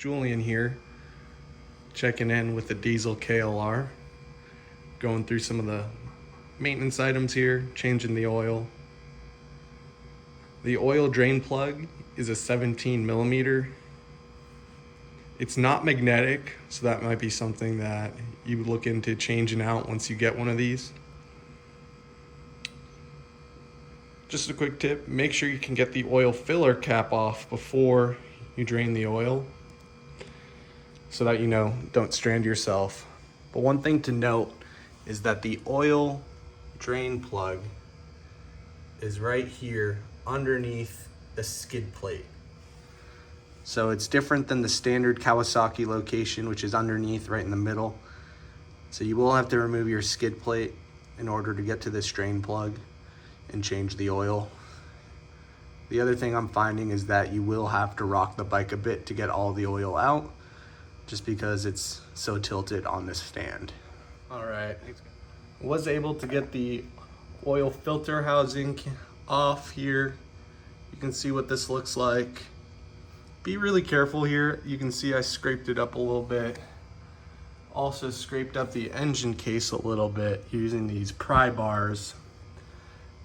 Julian here, checking in with the Diesel KLR, going through some of the maintenance items here, changing the oil. The oil drain plug is a 17 millimeter. It's not magnetic, so that might be something that you would look into changing out once you get one of these. Just a quick tip, make sure you can get the oil filler cap off before you drain the oil so that you don't strand yourself. But one thing to note is that the oil drain plug is right here underneath the skid plate. So it's different than the standard Kawasaki location, which is underneath right in the middle. So you will have to remove your skid plate in order to get to this drain plug and change the oil. The other thing I'm finding is that you will have to rock the bike a bit to get all the oil out, just because it's so tilted on this stand. All right, was able to get the oil filter housing off here. You can see what this looks like. Be really careful here. You can see I scraped it up a little bit. Also scraped up the engine case a little bit using these pry bars.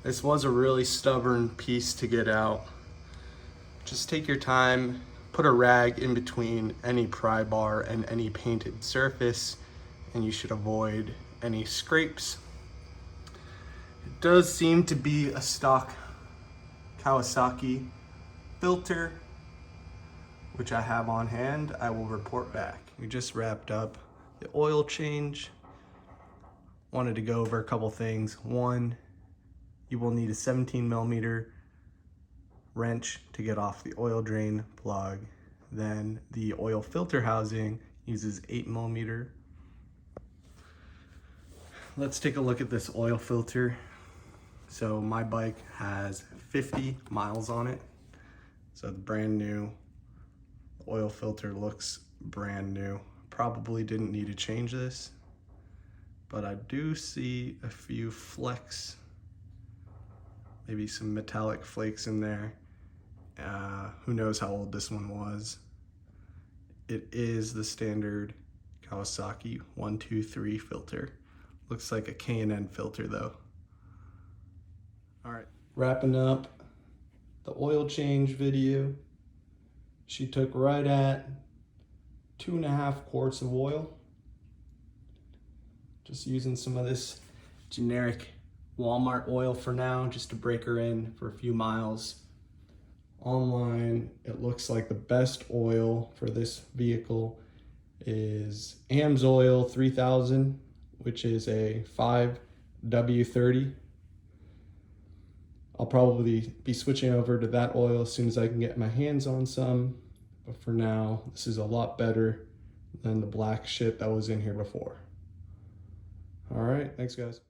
This was a really stubborn piece to get out. Just take your time, put a rag in between any pry bar and any painted surface, and you should avoid any scrapes. It does seem to be a stock Kawasaki filter, which I have on hand. I will report back. We just wrapped up the oil change. Wanted to go over a couple things. One, you will need a 17 millimeter wrench to get off the oil drain plug. Then the oil filter housing uses 8 millimeter. Let's take a look at this oil filter. So my bike has 50 miles on it. So it's brand new. The oil filter looks brand new. Probably didn't need to change this, but I do see a few flecks, maybe some metallic flakes in there. Who knows how old this one was. It is the standard Kawasaki 123 filter. Looks like a K&N filter though. All right, wrapping up the oil change video. She took right at 2.5 quarts of oil. Just using some of this generic Walmart oil for now, just to break her in for a few miles. Online, it looks like the best oil for this vehicle is Amsoil 3000, which is a 5W30. I'll probably be switching over to that oil as soon as I can get my hands on some. But for now, this is a lot better than the black shit that was in here before. All right, thanks guys.